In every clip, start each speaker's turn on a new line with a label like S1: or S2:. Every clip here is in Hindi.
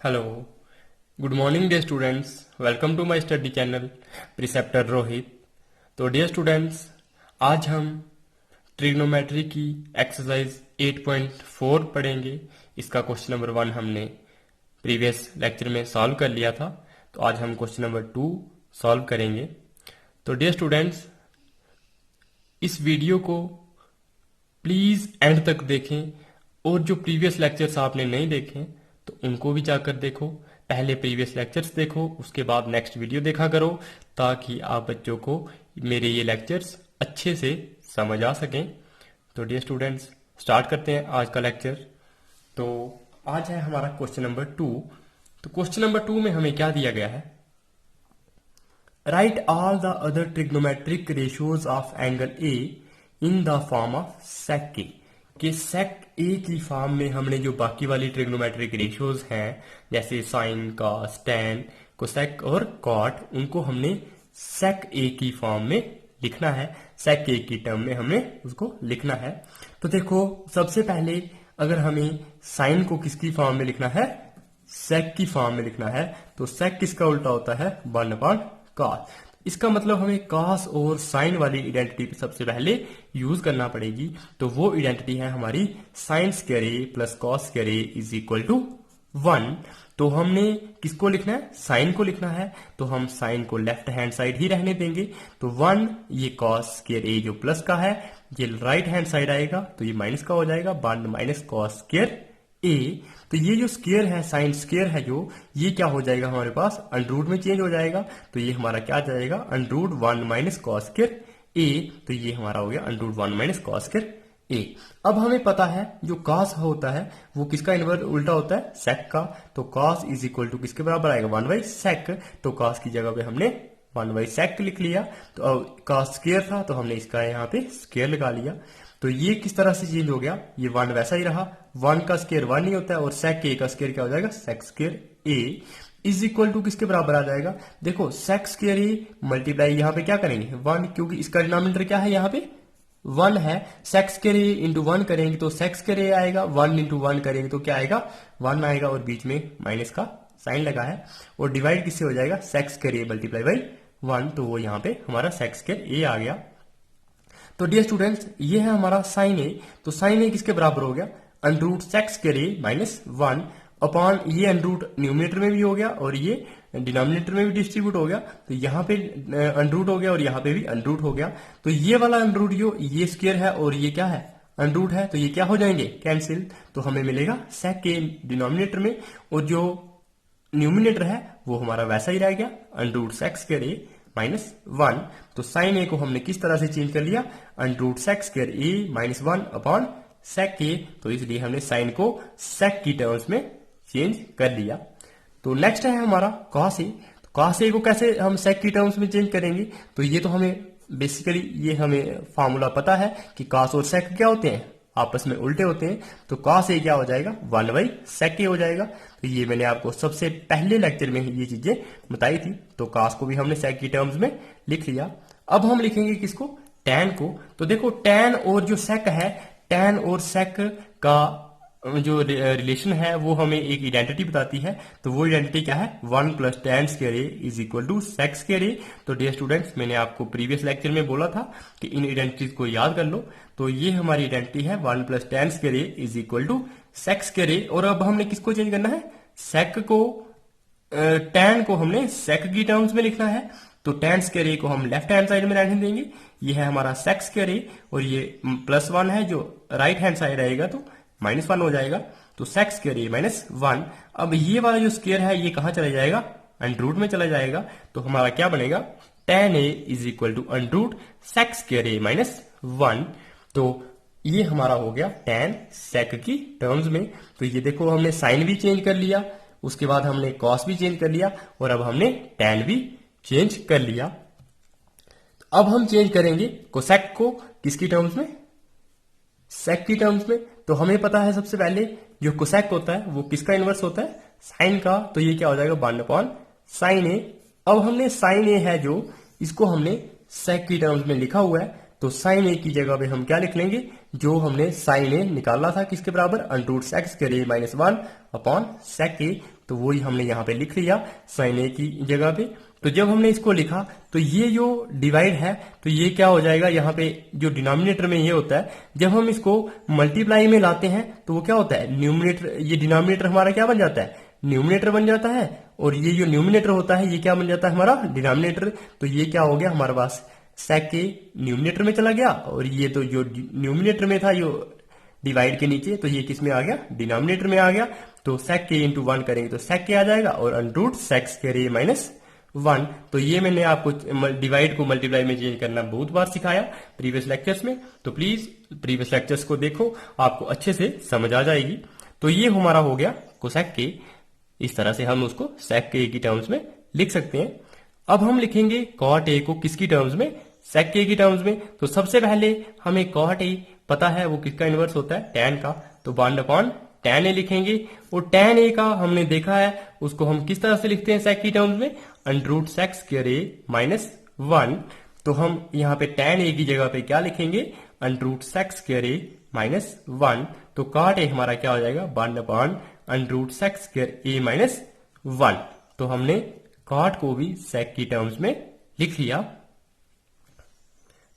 S1: Hello, good morning dear students. Welcome to my study channel preceptor Rohit. तो डियर स्टूडेंट्स, आज हम ट्रिग्नोमेट्री की एक्सरसाइज 8.4 पढ़ेंगे। इसका क्वेश्चन नंबर 1 हमने प्रीवियस लेक्चर में सॉल्व कर लिया था, तो आज हम क्वेश्चन नंबर 2 सॉल्व करेंगे। तो डियर स्टूडेंट्स, इस वीडियो को प्लीज एंड तक देखें, और जो प्रीवियस लेक्चर्स आपने नहीं देखे तो उनको भी जाकर देखो। पहले प्रीवियस लेक्चर्स देखो, उसके बाद नेक्स्ट वीडियो देखा करो, ताकि आप बच्चों को मेरे ये लेक्चर्स अच्छे से समझ आ सकें। तो डियर स्टूडेंट्स, स्टार्ट करते हैं आज का लेक्चर। तो आज है हमारा क्वेश्चन नंबर 2। तो क्वेश्चन नंबर 2 में हमें क्या दिया गया है? Write all the other trigonometric ratios of angle A in the form of sec A. कि सेक ए की फॉर्म में हमने जो बाकी वाली ट्रिग्नोमेट्रिक रेशियोज हैं, जैसे साइन, कॉस, टैन, कोसेक और कॉट, उनको हमने सेक ए की फॉर्म में लिखना है। सेक ए की टर्म में हमें उसको लिखना है। तो देखो, सबसे पहले अगर हमें साइन को किसकी फॉर्म में लिखना है? सेक की फॉर्म में लिखना है। तो सेक किसका उल्टा होता है? 1/cos। इसका मतलब हमें कॉस और साइन वाली आइडेंटिटी सबसे पहले यूज करना पड़ेगी। तो वो आइडेंटिटी है हमारी sine square A plus cos square A is equal to 1। तो हमने किसको लिखना है? साइन को लिखना है। तो हम साइन को लेफ्ट हैंड साइड ही रहने देंगे। तो 1, ये कॉस स्क्वायर ए जो प्लस का है, ये राइट हैंड साइड आएगा, तो ये माइनस का हो जाएगा, 1 माइनस कॉस स्क्वायर ए। तो ये जो स्क्वायर है, साइन स्क्वायर है जो, ये क्या हो जाएगा हमारे पास? अंडरूट में चेंज हो जाएगा। तो ये हमारा क्या जाएगा? Under root 1 minus cos square A. तो ये हमारा हो गया अंडरूट 1 माइनस कॉस स्क्वायर ए। अब हमें पता है जो कॉस होता है वो किसका इनवर्स उल्टा होता है? सेक का। तो कॉस इज इक्वल टू किसके बराबर आएगा? 1/सेक। तो कॉस की जगह पे हमने 1/सेक लिख लिया। तो अब कॉस स्क्वायर था, तो हमने इसका यहाँ पे स्क्वायर लगा लिया। तो ये किस तरह से चेंज हो गया? ये 1 वैसा ही रहा, 1 का स्क्वायर 1 ही होता है, और सेक ए का स्क्वायर क्या हो जाएगा? Sec square A is equal to किसके बराबर आ जाएगा? देखो, सेक स्क्वायर ए मल्टीप्लाई यहाँ पे क्या करेंगे? 1, क्योंकि इसका डिनोमिनेटर क्या है? यहाँ पे 1 है। सेक स्क्वायर ए इंटू 1 करेंगे तो सेक स्क्वायर ए आएगा, 1 इंटू 1 करेंगे तो क्या आएगा? 1 आएगा, और बीच में माइनस का साइन लगा है, और डिवाइड किससे हो जाएगा? Sec square A multiply by 1। तो वो यहाँ पे हमारा सेक स्क्वायर ए आ गया। तो डियर स्टूडेंट्स, ये है हमारा साइन ए। तो साइन ए किसके बराबर हो गया? Under root sec square A minus 1 upon, ये अंडरूट न्यूमिनेटर में भी हो गया और ये डिनोमिनेटर में भी डिस्ट्रीब्यूट हो गया। तो यहाँ पे अंडरूट हो गया और यहाँ पे भी अंडरूट हो गया। तो ये वाला अंडरूट जो ये स्क्वायर है और ये क्या है? अंडरूट है, तो ये क्या हो जाएंगे? कैंसिल। तो हमें मिलेगा सेक ए डिनोमिनेटर में, और जो न्यूमिनेटर है वो हमारा वैसा ही रह गया, under root sec square A minus 1। तो साइन ए को हमने किस तरह से चेंज कर लिया? Under root sec square A minus 1 upon sec ए। तो इसलिए हमने साइन को सेक की टर्म्स में चेंज कर लिया। तो नेक्स्ट है हमारा कॉस ए। तो कॉस ए को कैसे हम सेक की टर्म्स में चेंज करेंगे? तो ये तो हमें बेसिकली ये हमें फार्मूला पता है कि कॉस और सेक क्या होते हैं? आपस में उल्टे होते हैं। तो कॉस ए क्या हो जाएगा? 1/सेक ए हो जाएगा। तो ये मैंने आपको सबसे पहले लेक्चर में ये चीजें बताई थी। तो कॉस को भी हमने सेक की टर्म्स में लिख लिया। अब हम लिखेंगे किसको? टैन को। तो देखो, टैन और जो सेक है, टैन और सेक का जो रिलेशन है वो हमें एक आइडेंटिटी बताती है। तो वो आइडेंटिटी क्या है? 1 plus tan square A is equal to sec square A. तो डियर स्टूडेंट्स, मैंने आपको प्रीवियस लेक्चर में बोला था कि इन आइडेंटिटीज को याद कर लो। तो ये हमारी आइडेंटिटी है 1 plus tan square A is equal to sec square A. और अब हमने किसको चेंज करना है? सेक को, टैन को हमने सेक की टर्म्स में लिखना है। तो टैन स्क्वायर ए को हम लेफ्ट हैंड साइड में रहने देंगे। ये है हमारा सेक स्क्वायर ए, और ये प्लस 1 है जो राइट हैंड साइड आएगा, तो माइनस 1 हो जाएगा। तो सेक स्क्वायर ए माइनस 1। अब ये वाला जो स्क्वायर है ये कहां चला जाएगा? अंडरूट में चला जाएगा। तो हमारा क्या बनेगा? Tan A is equal to under root sec square A minus 1। तो ये हमारा हो गया टैन सेक की टर्म्स में। तो ये देखो, हमने साइन भी चेंज कर लिया, उसके बाद हमने कॉस भी चेंज कर लिया, और अब हमने टैन भी चेंज कर लिया। अब हम चेंज करेंगे कोसेक को किसकी टर्म्स में? सेक की टर्म्स में। तो हमें पता है सबसे पहले जो कोसेक होता है वो किसका इनवर्स होता है? साइन का। तो ये क्या हो जाएगा? 1/साइन ए। अब हमने साइन ए है जो, इसको हमने सेक की टर्म्स में लिखा हुआ है। तो साइन ए की जगह पे हम क्या लिख लेंगे? जो हमने साइन ए निकाला था किसके बराबर? Under root sec square A minus 1 upon sec ए। तो वही हमने यहाँ पे लिख लिया साइन ए की जगह पे। तो जब हमने इसको लिखा तो ये जो डिवाइड है तो ये क्या हो जाएगा, यहाँ पे जो डिनोमिनेटर में ये होता है, जब हम इसको मल्टीप्लाई में लाते हैं तो वो क्या होता है, न्यूमिनेटर, ये डिनोमिनेटर हमारा क्या बन जाता है, न्यूमिनेटर बन जाता है, और ये जो न्यूमिनेटर होता है ये क्या बन जाता है, हमारा डिनोमिनेटर। तो ये क्या हो गया हमारे पास, सेक ए न्यूमिनेटर में चला गया, और ये तो जो न्यूमिनेटर में था जो डिवाइड के नीचे, तो ये किस में आ गया, डिनोमिनेटर में आ गया। तो सेक के इंटू 1 करेंगे तो सेक के आ जाएगा, और under sec square A minus 1। तो ये मैंने आपको डिवाइड को मल्टीप्लाई में चेंज करना बहुत बार सिखाया प्रीवियस लेक्चर्स में, तो प्लीज प्रीवियस लेक्चर्स को देखो, आपको अच्छे से समझ आ जाएगी। तो ये हमारा हो गया कोसेक के, इस तरह से हम उसको सेक के की टर्म्स में लिख सकते हैं। अब हम लिखेंगे कॉट ए को किसकी टर्म्स में, सेक के की टर्म्स में। तो सबसे पहले हमें कॉट ए पता है वो किसका इनवर्स होता है, tan का, तो 1/tan ए लिखेंगे। और tan ए का हमने देखा है उसको हम किस तरह से लिखते हैं सेक की टर्म्स में, under sec square A minus 1। तो हम यहाँ पे tan ए की जगह पे क्या लिखेंगे, under sec square A minus 1। तो कॉट ए हमारा क्या हो जाएगा, 1/अंडर सेक स्क्वायर ए माइनस 1। तो हमने कॉट को भी सेक की टर्म्स में लिख लिया।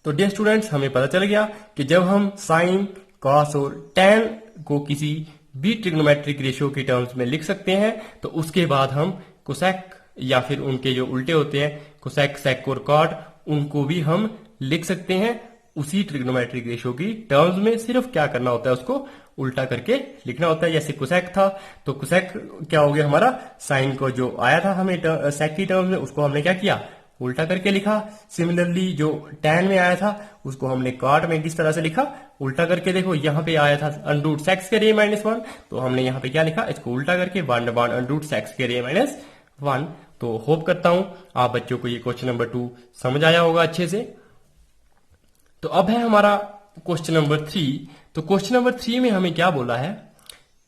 S1: तो डियर स्टूडेंट्स, हमें पता चल गया कि जब हम साइन, कॉस और टैन को किसी भी ट्रिग्नोमेट्रिक रेशियो की टर्म्स में लिख सकते हैं, तो उसके बाद हम कोसेक या फिर उनके जो उल्टे होते हैं कोसेक, सेक और कॉट, उनको भी हम लिख सकते हैं उसी ट्रिग्नोमेट्रिक रेशियो की टर्म्स में। सिर्फ क्या करना होता है, उसको उल्टा करके लिखना होता है। जैसे कोसेक था तो कोसेक क्या हो गया हमारा, साइन को जो आया था हमें सेक की टर्म्स में, उसको हमने क्या किया, उल्टा करके लिखा। सिमिलरली जो टैन में आया था उसको हमने कॉट में किस तरह से लिखा, उल्टा करके। देखो यहाँ पे आया था under sec square A minus 1, तो हमने यहाँ पे क्या लिखा, इसको उल्टा करके 1/अंडर सेक स्क्वायर ए माइनस 1। तो होप करता हूं आप बच्चों को ये क्वेश्चन नंबर 2 समझ आया होगा अच्छे से। तो अब है हमारा क्वेश्चन नंबर 3। तो क्वेश्चन नंबर 3 में हमें क्या बोला है,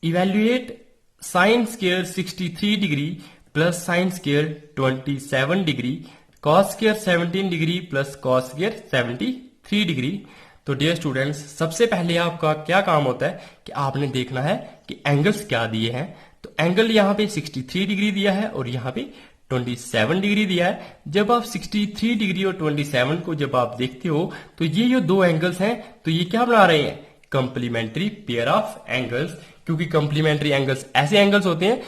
S1: evaluate sine square 63 degree plus sine square 27 degree, cos square 17 degree plus cos square 73 degree. तो डियर स्टूडेंट्स, सबसे पहले आपका क्या काम होता है कि आपने देखना है कि एंगल्स क्या दिए हैं। तो एंगल यहाँ पे 63 डिग्री दिया है और यहाँ पे 27 डिग्री दिया है। जब आप 63 डिग्री और 27 को जब आप देखते हो तो ये जो दो एंगल्स हैं तो ये क्या बना रहे हैं, कंप्लीमेंट्री पेयर ऑफ एंगल्स। क्योंकि कंप्लीमेंट्री एंगल्स ऐसे एंगल्स होते हैं,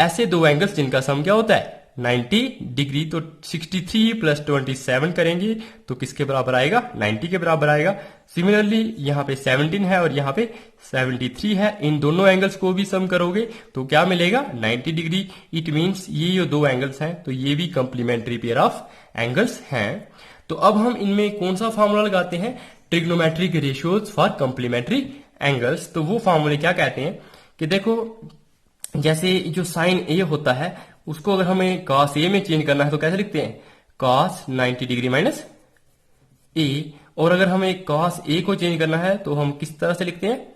S1: ऐसे दो एंगल्स जिनका सम क्या होता है, 90 डिग्री। तो 63 प्लस 27 करेंगे तो किसके बराबर आएगा, 90 के बराबर आएगा। सिमिलरली यहाँ पे 17 है और यहाँ पे 73 है, इन दोनों एंगल्स को भी सम करोगे तो क्या मिलेगा, 90 डिग्री। इट मीन्स ये जो दो एंगल्स हैं तो ये भी कंप्लीमेंट्री पेयर ऑफ एंगल्स हैं। तो अब हम इनमें कौन सा फॉर्मूला लगाते हैं, trigonometric ratios for complementary angles. तो वो फॉर्मूले क्या कहते हैं कि देखो, जैसे जो साइन ए होता है उसको अगर हमें कॉस ए में चेंज करना है तो कैसे लिखते हैं, कॉस 90 डिग्री माइनस ए। और अगर हमें कॉस ए को चेंज करना है तो हम किस तरह से लिखते हैं,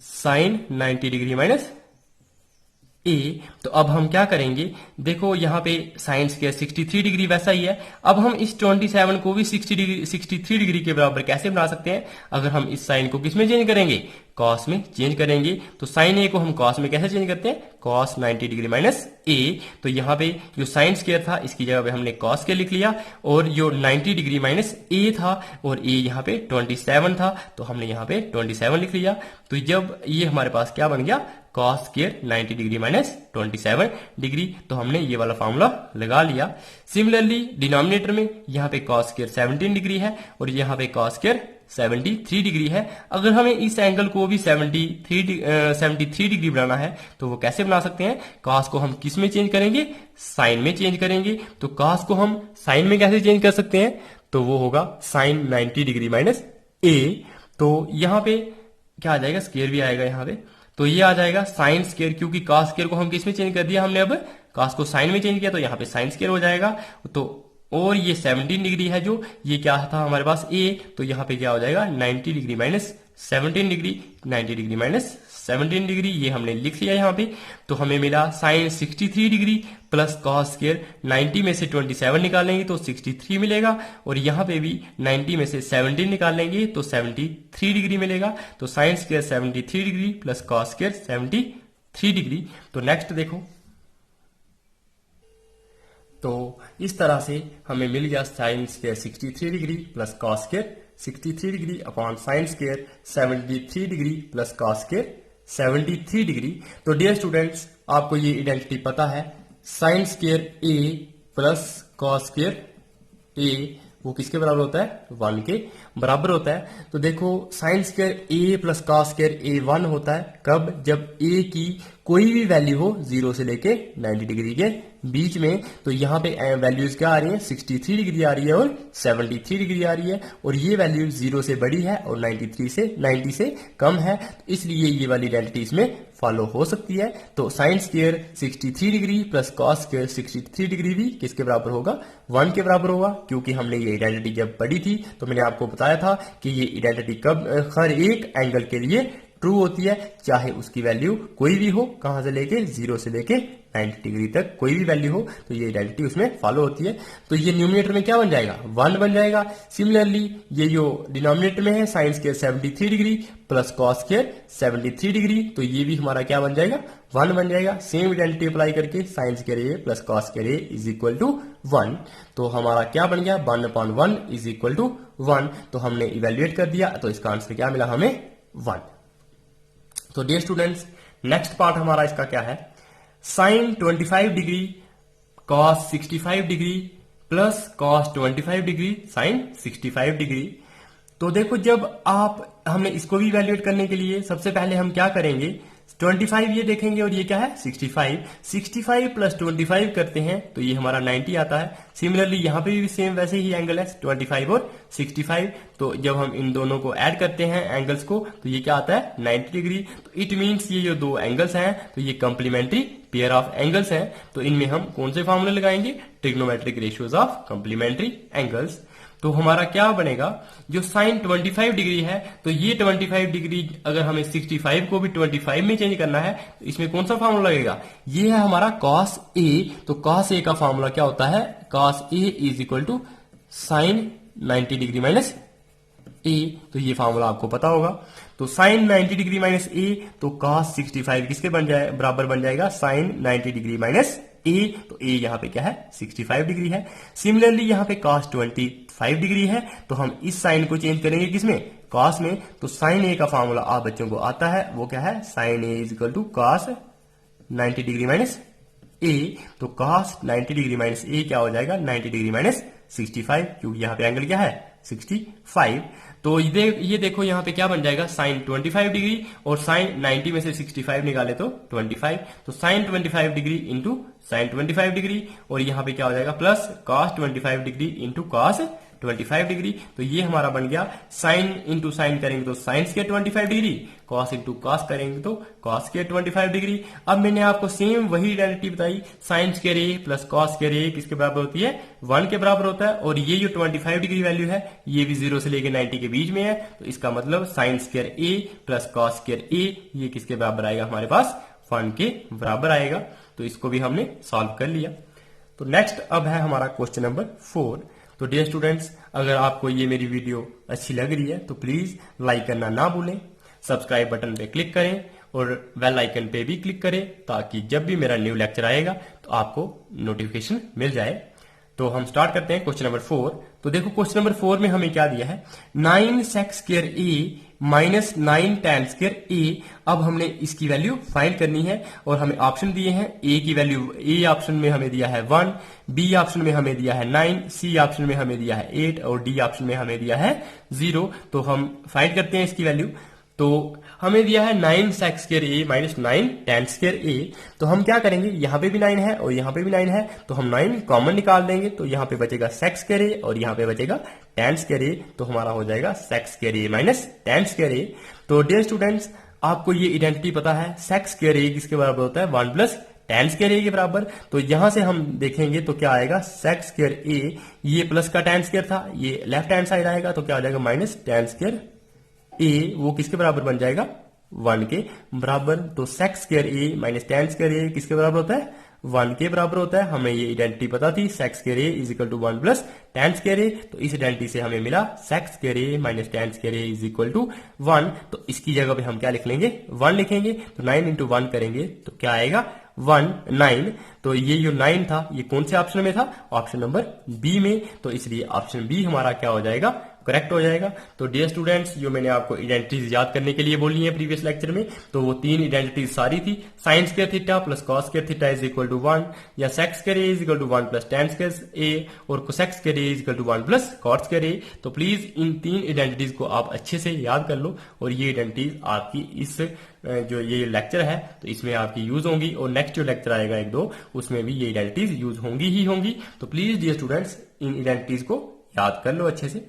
S1: साइन 90 डिग्री माइनस ए। तो अब हम क्या करेंगे, देखो यहाँ पे साइन स्क्वायर 63 डिग्री वैसा ही है। अब हम इस 27 को भी 63 डिग्री के बराबर कैसे बना सकते हैं, अगर हम इस साइन को किस में चेंज करेंगे, कॉस में चेंज करेंगे। तो साइन ए को हम कॉस में कैसे चेंज करते हैं, कॉस 90 डिग्री माइनस ए। तो यहाँ पे जो साइन स्क्वायर था इसकी जगह पे हमने कॉस के लिख लिया, और जो 90 डिग्री माइनस ए था और ए यहाँ पे 27 था तो हमने यहाँ पे 27 लिख लिया। तो जब ये हमारे पास क्या बन गया, cos square 90 degree minus 27 degree, तो हमने ये वाला फॉर्मूला लगा लिया। सिमिलरली डिनोमिनेटर में यहाँ पे कॉस स्क्वायर 17 डिग्री है और यहाँ पे कॉस स्क्वायर 73 डिग्री है। अगर हमें इस एंगल को भी 73 डिग्री बनाना है तो वो कैसे बना सकते हैं, कॉस को हम किस में चेंज करेंगे, साइन में चेंज करेंगे। तो कॉस को हम साइन में कैसे चेंज कर सकते हैं, तो वो होगा साइन 90 डिग्री माइनस ए। तो यहाँ पे क्या आ जाएगा, स्क्वायर भी आएगा यहाँ पे, तो ये आ जाएगा साइन स्क्वायर, क्योंकि कॉस स्क्वायर को हम किस में चेंज कर दिया हमने, अब कॉस को साइन में चेंज किया तो यहाँ पे साइन स्क्वायर हो जाएगा। तो और ये 17 डिग्री है जो ये क्या था हमारे पास ए, तो यहाँ पे क्या हो जाएगा 90 degree minus 17 degree, 90 degree minus 17 degree, ये हमने लिख लिया यहाँ पे। तो हमें मिला sine 63 degree plus cos square 90 में से 27 निकालेंगे तो 63 मिलेगा, और यहाँ पे भी 90 में से 17 निकालेंगे तो 73 डिग्री मिलेगा। तो sine square 73 degree plus cos square 73 degree. तो नेक्स्ट देखो, तो इस तरह से हमें मिल गया sine square 63 degree plus cos square 63 degree upon sine square 73 degree plus cos square 73 degree. तो डियर स्टूडेंट्स, आपको ये आइडेंटिटी पता है, sign square A plus cos square ए वो किसके बराबर होता है? 1 के बराबर होता है। तो देखो sign square A plus cos square ए 1 होता है कब? जब ए की कोई भी वैल्यू हो 0 से लेके 90 डिग्री के बीच में। तो यहाँ पे वैल्यूज क्या आ रही है? 63 डिग्री आ रही है और 73 डिग्री आ रही है, और ये वैल्यू 0 से बड़ी है और 90 से कम है, तो इसलिए ये वाली आइडेंटिटी इसमें फॉलो हो सकती है। तो sine square 63 degree plus cos square 63 degree भी किसके बराबर होगा? 1 के बराबर होगा, क्योंकि हमने ये आइडेंटिटी जब पढ़ी थी तो मैंने आपको बताया था कि ये आइडेंटिटी कब हर एक एंगल के लिए ट्रू होती है, चाहे उसकी वैल्यू कोई भी हो, कहां से लेके 0 से लेके 90 डिग्री तक कोई भी वैल्यू हो, तो ये आइडेंटिटी उसमें फॉलो होती है। तो ये न्यूमरेटर में क्या बन जाएगा? 1 बन जाएगा। सिमिलरली ये जो डिनोमिनेटर में है sine square 73 degree plus cos square 73 degree, तो ये भी हमारा क्या बन जाएगा? 1 बन जाएगा। सेम आइडेंटिटी अप्लाई करके sine square A plus cos square A is equal to 1, तो हमारा क्या बन गया? 1/1 इज इक्वल टू 1। तो हमने इवेल्युएट कर दिया, तो इसका आंसर क्या मिला हमें? 1। तो डियर स्टूडेंट्स, नेक्स्ट पार्ट हमारा इसका क्या है? Sine 25 degree cos 65 degree plus cos 25 degree sine 65 degree. तो देखो, जब हमें इसको भी इवैल्यूएट करने के लिए सबसे पहले हम क्या करेंगे? 25 ये देखेंगे और ये क्या है? 65 प्लस 25 करते हैं तो ये हमारा 90 आता है। सिमिलरली यहाँ पे भी सेम वैसे ही एंगल है 25 और 65, तो जब हम इन दोनों को ऐड करते हैं एंगल्स को तो ये क्या आता है? 90 डिग्री। तो इट मीन्स ये जो दो एंगल्स हैं तो ये कंप्लीमेंट्री पेयर ऑफ एंगल्स हैं, तो इनमें हम कौन से फॉर्मूले लगाएंगे? Trigonometric ratios of complementary angles. तो हमारा क्या बनेगा? जो साइन 25 डिग्री है तो ये 25 डिग्री अगर हमें 65 को भी 25 में चेंज करना है तो इसमें कौन सा फॉर्मूला लगेगा? ये है हमारा कॉस ए। तो कॉस ए का फॉर्मूला क्या होता है? Cos A is equal to sine 90 degree minus A. तो ये फॉर्मूला आपको पता होगा। तो साइन 90 डिग्री माइनस ए, तो कॉस 65 किसके बराबर बन जाएगा? Sign 90 degree minus A. तो ए यहाँ पे क्या है? 65 डिग्री है। सिमिलरली यहाँ पे कॉस 25 डिग्री है, तो हम इस साइन को चेंज करेंगे किसमें? कॉस में। तो साइन ए का फॉर्मूला आप बच्चों को आता है, वो क्या है? Sine A is equal to cos 90 degree minus A. तो कॉस 90 डिग्री माइनस ए क्या हो जाएगा? 90 डिग्री माइनस 65, क्योंकि यहाँ पे एंगल क्या है? 65। तो ये देखो यहाँ पे क्या बन जाएगा? साइन 25 डिग्री और साइन 90 में से 65 निकाले तो 25, तो sine 25 degree into sine 25 degree, और यहाँ पे क्या हो जाएगा? Plus cos 25 degree into cos 25 degree. तो ये हमारा बन गया साइन इंटू साइन करेंगे तो sine square 25 degree, cos into cos करेंगे तो कॉस स्क्वायर 25 डिग्री। अब मैंने आपको सेम वही आइडेंटिटी बताई, sign square A plus cos square ए किसके बराबर होती है? 1 के बराबर होता है। और ये जो 25 डिग्री वैल्यू है ये भी 0 से लेकर 90 के बीच में है, तो इसका मतलब sign square A plus cos square ए ये किसके बराबर आएगा? हमारे पास 1 के बराबर आएगा। तो इसको भी हमने सॉल्व कर लिया। तो नेक्स्ट अब है हमारा क्वेश्चन नंबर 4। तो डियर स्टूडेंट्स, अगर आपको ये मेरी वीडियो अच्छी लग रही है तो प्लीज लाइक करना ना भूलें, सब्सक्राइब बटन पे क्लिक करें और बेल आइकन पे भी क्लिक करें, ताकि जब भी मेरा न्यू लेक्चर आएगा तो आपको नोटिफिकेशन मिल जाए। तो हम स्टार्ट करते हैं क्वेश्चन नंबर 4। तो देखो क्वेश्चन नंबर 4 में हमें क्या दिया है? 9 सेक square A minus 9 tan square ए। अब हमने इसकी वैल्यू फाइंड करनी है और हमें ऑप्शन दिए हैं। ए की वैल्यू, ए ऑप्शन में हमें दिया है 1, बी ऑप्शन में हमें दिया है 9, सी ऑप्शन में हमें दिया है 8 और डी ऑप्शन में हमें दिया है 0। तो हम फाइंड करते हैं इसकी वैल्यू। तो हमें दिया है 9 सेक square A minus 9 tan square A. तो हम क्या करेंगे? यहाँ पे भी 9 है और यहाँ पे भी 9 है, तो हम 9 कॉमन निकाल देंगे, तो यहाँ पे बचेगा सेक स्क्वायर ए और यहाँ पे बचेगा टैन स्क्वायर ए। तो हमारा हो जाएगा sec square A minus tan square A. तो डियर स्टूडेंट्स, आपको ये आइडेंटिटी पता है, सेक स्क्वायर ए किसके बराबर होता है? 1 प्लस टैन स्क्वायर ए के बराबर। तो यहां से हम देखेंगे तो क्या आएगा? सेक स्क्वायर ए, ये प्लस का टैन स्क्वायर था, ये लेफ्ट हैंड साइड आएगा, तो क्या हो जाएगा? माइनस टैन स्क्वायर ए, वो किसके बराबर बन जाएगा? 1 के बराबर। तो सेक square A minus tan square ए किसके बराबर होता है? 1 के बराबर होता है। हमें ये आइडेंटिटी पता थी, sec square A is equal to 1 plus tan square A. तो इस आइडेंटिटी से हमें मिला sec square A minus tan square A is equal to 1। तो इसकी जगह पे हम क्या लिख लेंगे? 1 लिखेंगे। तो 9 इंटू 1 करेंगे तो क्या आएगा? 9। तो ये जो 9 था ये कौन से ऑप्शन में था? ऑप्शन नंबर बी में। तो इसलिए ऑप्शन बी हमारा क्या हो जाएगा? करेक्ट हो जाएगा। तो डियर स्टूडेंट्स, जो मैंने आपको आइडेंटिटीज याद करने के लिए बोली है प्रीवियस लेक्चर में, तो वो 3 आइडेंटिटीज सारी थी। Sine square theta plus cos square theta is equal to 1, या sec square A is equal to 1 plus tan square A, और cosec square A is equal to 1 plus cot square A. तो प्लीज इन 3 आइडेंटिटीज को आप अच्छे से याद कर लो, और ये आइडेंटिटीज आपकी इस जो ये लेक्चर है तो इसमें आपकी यूज होंगी, और नेक्स्ट जो लेक्चर आएगा 1-2 उसमें भी ये आइडेंटिटीज यूज होंगी ही होंगी। तो प्लीज डियर स्टूडेंट्स इन आइडेंटिटीज को याद कर लो अच्छे से।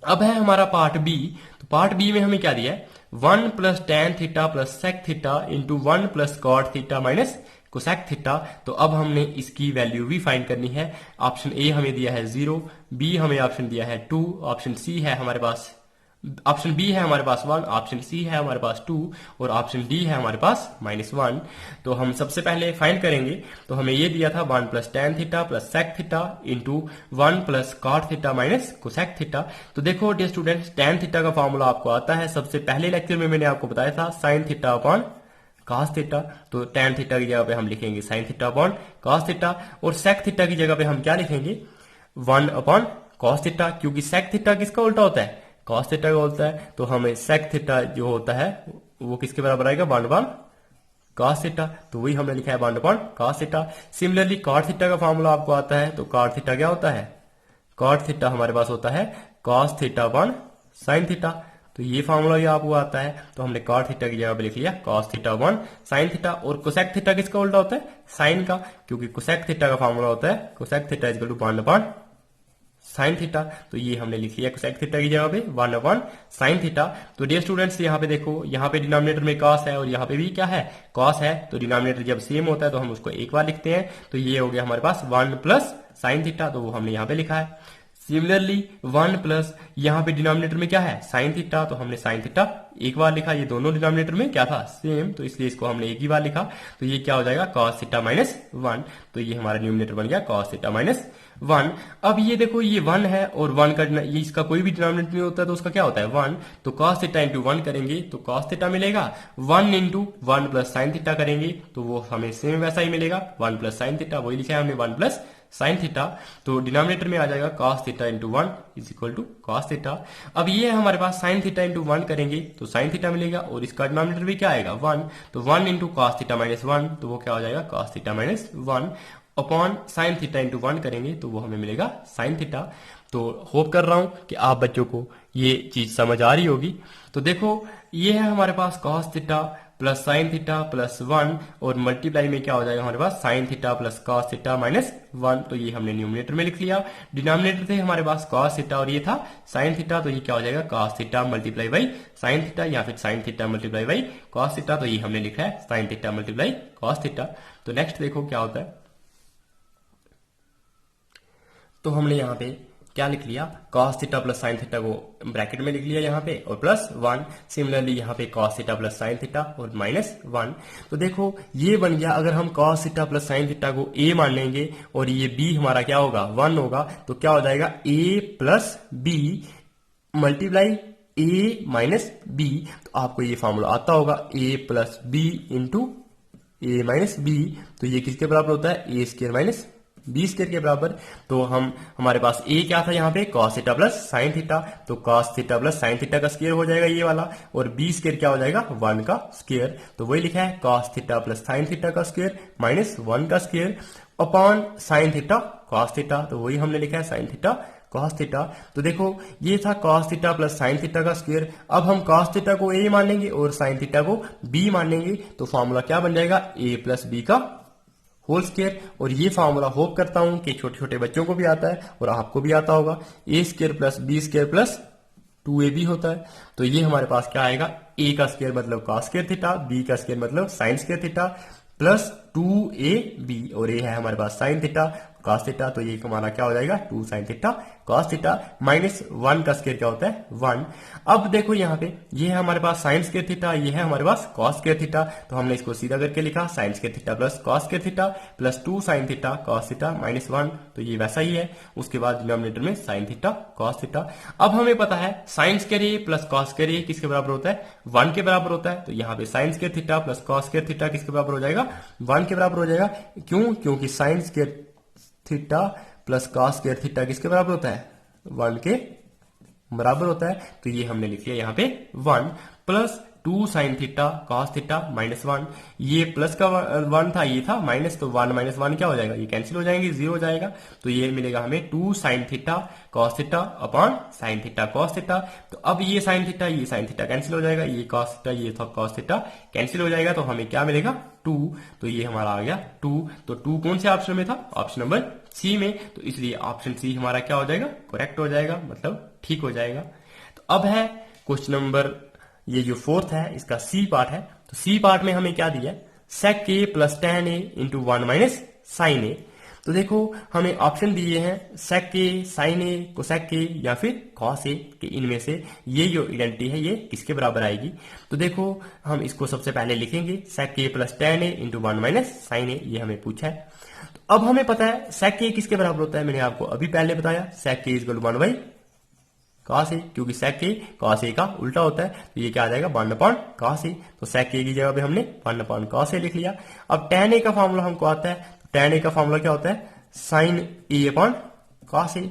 S1: अब है हमारा पार्ट बी। तो पार्ट बी में हमें क्या दिया है? 1 plus tan theta plus sec theta into 1 plus cot theta minus cosec theta. तो अब हमने इसकी वैल्यू भी फाइंड करनी है। ऑप्शन ए हमें दिया है 0, बी हमें ऑप्शन दिया है 2, ऑप्शन सी है हमारे पास, ऑप्शन बी है हमारे पास 1, ऑप्शन सी है हमारे पास 2, और ऑप्शन डी है हमारे पास -1। तो हम सबसे पहले फाइंड करेंगे। तो हमें ये दिया था 1 plus tan theta plus sec theta into 1 plus cot theta minus cosec theta. तो देखो डियर स्टूडेंट्स, टेन थीटा का फॉर्मूला आपको आता है। सबसे पहले लेक्चर में मैंने आपको बताया था sine theta upon cos theta. तो टेन थीटा की जगह पे हम लिखेंगे sine theta upon cos theta, और सेक थीटा की जगह पे हम क्या लिखेंगे? 1 अपॉन कॉस थीटा, क्योंकि सेक थीटा किसका उल्टा होता है? कॉस थीटा का होता है। तो हमें सेक थीटा जो होता है वो किसके बराबर आएगा? 1 अपॉन कॉस थीटा। तो वही हमने लिखा है 1 upon cos theta. Similarly cot theta का फॉर्मूला आपको आता है। तो कॉट थीटा क्या होता है? कॉट थीटा हमारे पास होता है cos theta upon sine theta. तो ये फॉर्मूला भी आपको आता है। तो हमने कॉट थीटा की जगह पे लिख लिया cos theta upon sine theta. और कोसेक थीटा किसका उल्टा होता है? साइन का, क्योंकि कोसेक थीटा का फॉर्मूला होता है cosec theta equal to 1 upon sine theta. तो ये हमने लिख लिया कोसेक थीटा की जगह पे 1 अपॉन साइन थीटा। तो डियर स्टूडेंट्स, यहाँ पे देखो, यहाँ पे डिनोमिनेटर में कॉस है और यहाँ पे भी क्या है? कॉस है। तो डिनोमिनेटर जब सेम होता है तो हम उसको एक बार लिखते हैं। तो ये हो गया हमारे पास 1 प्लस साइन थीटा, तो वो हमने यहाँ पे लिखा है। सिमिलरली 1 प्लस यहाँ पे डिनोमिनेटर में क्या है? साइन थीटा, तो हमने साइन थीटा एक बार लिखा। ये दोनों डिनोमिनेटर में क्या था? सेम, तो इसलिए इसको हमने एक ही बार लिखा। तो ये क्या हो जाएगा? Cos theta minus 1। तो ये हमारा न्यूमिनेटर बन गया कॉस थीटा माइनस 1। अब ये देखो, ये 1 है और 1 का ये इसका कोई भी डिनोमिनेटर नहीं होता है, तो उसका क्या होता है? 1। तो कॉस थीटा इंटू 1 करेंगे तो कॉस थीटा मिलेगा। 1 इंटू 1 प्लस साइन थीटा करेंगे तो वो हमें सेम वैसा ही मिलेगा, 1 प्लस साइन थीटा। वही लिखा है हमने 1 प्लस साइन थीटा। तो डिनोमिनेटर में आ जाएगा cos theta into 1 is equal to cos theta. अब ये है हमारे पास साइन थीटा इंटू 1 करेंगे तो साइन थीटा मिलेगा, और इसका डिनोमिनेटर भी क्या आएगा? 1। तो 1 इंटू cos थीटा माइनस 1, तो वो क्या हो जाएगा? cos theta minus 1 upon sine theta into 1 करेंगे तो वो हमें मिलेगा साइन थीटा। तो होप कर रहा हूं कि आप बच्चों को ये चीज समझ आ रही होगी। तो देखो, ये है हमारे पास cos theta plus sine theta plus 1, और मल्टीप्लाई में क्या हो जाएगा हमारे पास? Sine theta plus cos theta minus 1। तो ये हमने न्यूमिनेटर में लिख लिया। डिनोमिनेटर थे हमारे पास cos थीटा और ये था साइन थीटा, तो ये क्या हो जाएगा? cos theta multiply by sine theta, या फिर sine theta multiply by cos theta. तो ये हमने लिखा है sine theta multiply cos theta. तो नेक्स्ट देखो क्या होता है। तो हमने यहाँ पे क्या लिख लिया? cos theta plus sine theta को ब्रैकेट में लिख लिया यहाँ पे, और प्लस 1। सिमिलरली यहाँ पे cos theta plus sine theta और माइनस 1। तो देखो, ये बन गया। अगर हम cos theta plus sine theta को a मान लेंगे और ये b हमारा क्या होगा? 1 होगा, तो क्या हो जाएगा? a plus b multiply a minus b। तो आपको ये फॉर्मूला आता होगा, a plus b into a minus b। तो ये किसके बराबर होता है? a square minus b square के बराबर। तो हमारे पास a क्या था यहाँ पे? cos theta plus sine theta. तो cos theta plus sine theta का स्क्वायर हो जाएगा ये वाला, और b स्क्वायर क्या हो जाएगा? 1 का स्क्वायर। तो वही लिखा है cos theta plus sine theta का स्क्वायर माइनस 1 का square upon sine theta cos theta. तो वही हमने लिखा है साइन थीटा cos थीटा। तो देखो, ये था cos theta plus sine theta का स्क्वायर। अब हम cos थीटा को a मान लेंगे और साइन थीटा को b मान लेंगे, तो फॉर्मूला क्या बन जाएगा? a प्लस b का होल स्क्वायर। और ये फॉर्मूला होप करता हूं कि छोटे छोटे बच्चों को भी आता है और आपको भी आता होगा। a square plus b square plus 2ab होता है। तो ये हमारे पास क्या आएगा? a का स्क्वायर मतलब cos स्क्वायर थीटा, b का स्क्वायर मतलब sign square theta, plus 2ab, और ये है हमारे पास साइन थीटा कॉस थीटा, तो ये हमारा क्या हो जाएगा 2 sine theta cos theta, minus 1 का स्क्वायर क्या होता है 1। अब देखो यहाँ पे ये है हमारे पास साइन स्क्वायर थीटा, ये है हमारे पास कॉस स्क्वायर थीटा, तो हमने इसको सीधा करके लिखा sign square theta plus cos square theta plus 2 sine theta cos theta minus 1, तो ये वैसा ही है। उसके बाद डिनोमिनेटर में साइन थीटा कॉस थीटा। अब हमें पता है sign square A plus cos square ए किसके बराबर होता है 1 के बराबर होता है, तो यहाँ पे sign square theta plus cos square theta किसके बराबर हो जाएगा 1 के बराबर हो जाएगा। क्यों? क्योंकि sign square theta plus cos square theta किसके बराबर होता है 1 के बराबर होता है, तो ये हमने लिख लिया यहाँ पे 1 plus 2 sine theta cos theta minus 1, ये प्लस का 1 था, ये था माइनस, तो 1 माइनस 1 क्या हो जाएगा, ये कैंसिल हो जाएंगे, 0 हो जाएगा, तो ये मिलेगा हमें 2 sine theta cos theta upon sine theta cos theta. तो अब ये साइन थीटा कैंसिल हो जाएगा, ये कॉस थीटा ये कॉस थीटा कैंसिल हो जाएगा, तो हमें क्या मिलेगा 2, तो ये हमारा आ गया 2। तो 2 कौन से ऑप्शन में था, ऑप्शन नंबर सी में, तो इसलिए ऑप्शन सी हमारा क्या हो जाएगा करेक्ट हो जाएगा, मतलब ठीक हो जाएगा। तो अब है क्वेश्चन नंबर, ये जो फोर्थ है इसका सी पार्ट है, तो सी पार्ट में हमें क्या दिया sec a plus tan a into 1 minus sine a। तो देखो हमें ऑप्शन दिए हैं sec a, sin a, cosec a या फिर cos a के, इनमें से ये जो आइडेंटिटी है ये किसके बराबर आएगी। तो देखो हम इसको सबसे पहले लिखेंगे sec a plus tan a into 1 minus sine a, ये हमें पूछा है। तो अब हमें पता है sec a किसके बराबर होता है, मैंने आपको अभी पहले बताया sec a equal 1 by cos a, क्योंकि sec a cos a का उल्टा होता है, तो ये क्या आ जाएगा 1 अपॉन cos a, तो sec a की जगह पे हमने 1 अपॉन cos a लिख लिया। अब tan a का फॉर्मूला हमको आता है, तो tan a का फॉर्मूला क्या होता है sin a upon cos a,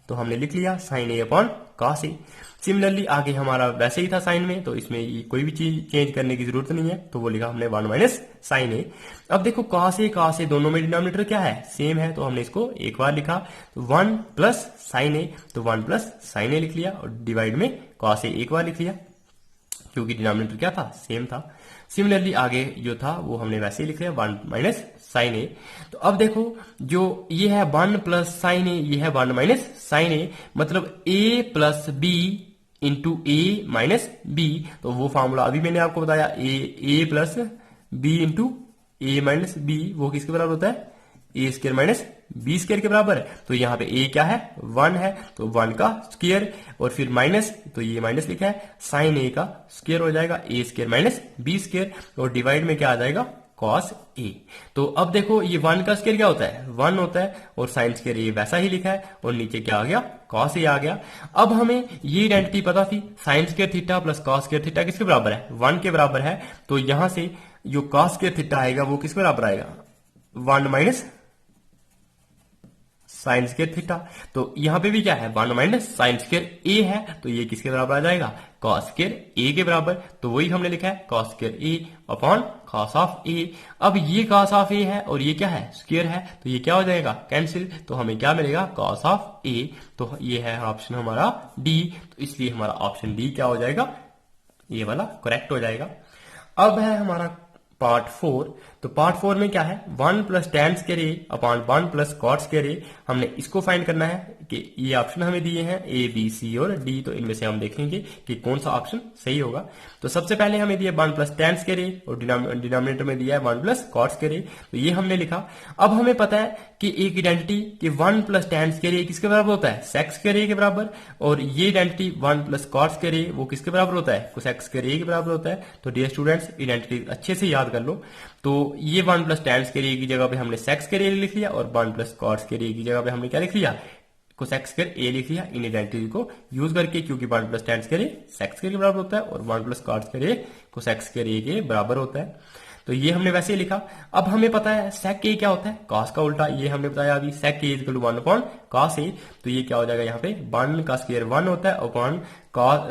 S1: तो हमने लिख लिया sin a upon cos a। Similarly आगे हमारा वैसे ही था साइन में, तो इसमें कोई भी चीज चेंज करने की जरूरत नहीं है, तो वो लिखा हमने 1 माइनस साइन a। अब देखो cos a दोनों में डिनोमिनेटर क्या है सेम है, तो हमने इसको एक बार लिखा, तो 1 प्लस साइन a, तो 1 प्लस साइन a लिख लिया, और डिवाइड में cos a एक बार लिख लिया, क्योंकि डिनोमिनेटर क्या था सेम था। सिमिलरली आगे जो था वो हमने वैसे ही लिख लिया 1 माइनस साइन ए। तो अब देखो जो ये है 1 प्लस साइन ए, ये है 1 माइनस साइन ए, मतलब a plus B into A minus B, तो वो फॉर्मूला अभी मैंने आपको बताया A plus B into A minus B, वो किसके बराबर होता है A square minus B square के बराबर है। तो यहाँ पे ए क्या है 1 है, तो 1 का स्क्वायर और फिर माइनस, तो ये माइनस लिखा है, साइन ए का स्क्वायर हो जाएगा ए स्क्वायर माइनस बी स्क्वायर, और डिवाइड में क्या आ जाएगा cos a। तो अब देखो ये 1 का स्क्वायर क्या होता है 1 होता है, और साइन स्क्वायर ये वैसा ही लिखा है, और नीचे क्या आ गया cos a आ गया। अब हमें ये आइडेंटिटी पता थी sine square theta plus cos square theta किसके बराबर है 1 के बराबर है, तो यहां से जो cos स्क्वायर थीटा आएगा वो किसके बराबर आएगा 1 माइनस साइन स्क्वायर थीटा। तो यहां पे भी क्या है 1 माइनस साइन स्क्वायर ए है, तो ये किसके बराबर आ जाएगा cos स्क्वायर ए के बराबर, तो वही हमने लिखा है cos square A upon cos of A. अब ये cos ऑफ ए है और ये क्या है स्क्वायर है, तो ये क्या हो जाएगा कैंसिल, तो हमें क्या मिलेगा cos ऑफ ए, तो ये है ऑप्शन हमारा डी, तो इसलिए हमारा ऑप्शन डी क्या हो जाएगा ये वाला करेक्ट हो जाएगा। अब है हमारा पार्ट 4, तो पार्ट 4 में क्या है 1 plus tan square A upon 1 plus cot square ए, हमने इसको फाइंड करना है कि ये ऑप्शन हमें दिए हैं ए बी सी और डी, तो इनमें से हम देखेंगे कि कौन सा ऑप्शन सही होगा। तो सबसे पहले हमें दिया 1 प्लस tan स्क्वायर ए और डिनोमिनेटर में दिया है 1 प्लस cot स्क्वायर ए, तो ये हमने लिखा। अब हमें पता है कि एक आइडेंटिटी कि 1 प्लस tan स्क्वायर ए किसके बराबर होता है sec स्क्वायर ए के बराबर, और ये आइडेंटिटी 1 प्लस cot स्क्वायर ए वो किसके बराबर होता है cosec स्क्वायर ए के बराबर होता है। तो डियर स्टूडेंट्स आइडेंटिटी अच्छे से याद कर लो, तो ये 1 प्लस tan स्क्वायर ए की जगह पे हमने sec स्क्वायर ए लिख लिया, और 1 प्लस cot स्क्वायर ए की जगह पे हमने क्या लिख लिया cosec स्क्वायर ए लिख लिया इन आइडेंटिटी को यूज करके, क्योंकि 1 प्लस tan स्क्वायर ए sec स्क्वायर के बराबर होता है और 1 प्लस cot स्क्वायर ए cosec स्क्वायर ए के बराबर होता है, तो ये हमने वैसे ही लिखा। अब हमें पता है sec a क्या होता है cos का उल्टा, ये हमने बताया अभी sec a equal to 1 upon cos a, तो ये क्या हो जाएगा यहाँ पे 1 का स्क्वायर 1 होता है अपॉन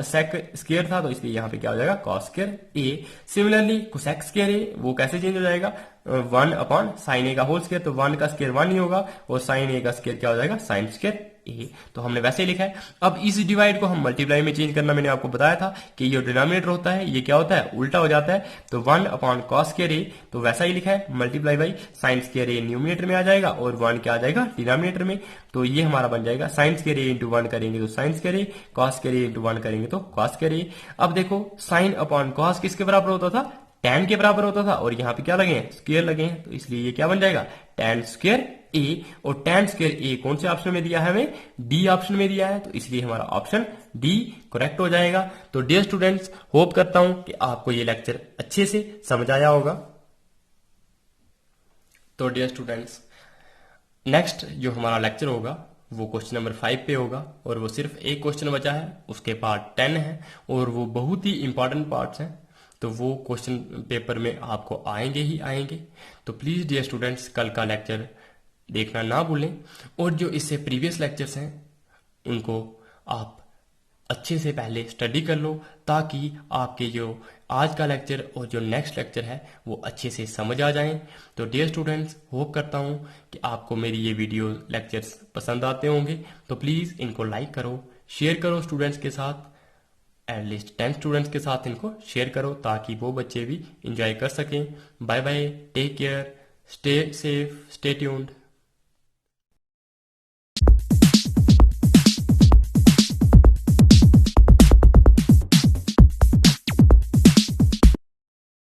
S1: sec स्क्वायर था, तो इसलिए यहाँ पे क्या हो जाएगा cos square a। Similarly cosec square a वो कैसे चेंज हो जाएगा 1 अपॉन sin a का होल स्क्वायर, तो 1 का स्क्वायर 1 ही होगा और sin a का स्क्वायर क्या हो जाएगा sin स्क्वायर a, तो हमने वैसे ही लिखा है। अब इस डिवाइड को हम मल्टीप्लाई में चेंज करना मैंने आपको बताया था कि ये डिनोमिनेटर होता है ये क्या होता है उल्टा हो जाता है, तो 1 अपॉन cos स्क्वायर a, तो वैसा ही लिखा है multiply by sin square a numerator में आ जाएगा और 1 क्या आ जाएगा डिनोमिनेटर में, तो ये हमारा बन जाएगा sin स्क्वायर a इंटू 1 करेंगे तो sin square a, cos square a into 1 करेंगे तो cos स्क्वायर a। अब देखो sin अपॉन cos किसके बराबर होता था tan के बराबर होता था, और यहाँ पे क्या लगे हैं स्क्वायर लगे हैं, तो इसलिए ये क्या बन जाएगा tan स्क्वायर ए, और tan स्क्वायर ए कौन से ऑप्शन में दिया है हमें? डी ऑप्शन में दिया है, तो इसलिए हमारा ऑप्शन डी करेक्ट हो जाएगा। तो डियर स्टूडेंट्स, होप करता हूं कि आपको ये लेक्चर अच्छे से समझ आया होगा। तो डियर स्टूडेंट्स, नेक्स्ट जो हमारा लेक्चर होगा वो क्वेश्चन नंबर 5 पे होगा, और वो सिर्फ एक क्वेश्चन बचा है, उसके पार्ट 10 है, और वो बहुत ही इंपॉर्टेंट पार्ट्स हैं, तो वो क्वेश्चन पेपर में आपको आएंगे ही आएंगे। तो प्लीज़ डियर स्टूडेंट्स, कल का लेक्चर देखना ना भूलें, और जो इससे प्रीवियस लेक्चर्स हैं उनको आप अच्छे से पहले स्टडी कर लो, ताकि आपके जो आज का लेक्चर और जो नेक्स्ट लेक्चर है वो अच्छे से समझ आ जाएं। तो डियर स्टूडेंट्स, होप करता हूं कि आपको मेरी ये वीडियो लेक्चर्स पसंद आते होंगे। तो प्लीज़ इनको लाइक करो, शेयर करो स्टूडेंट्स के साथ, एटलीस्ट 10 स्टूडेंट्स के साथ इनको शेयर करो, ताकि वो बच्चे भी इंजॉय कर सकें। Bye bye, take care, stay safe, stay tuned.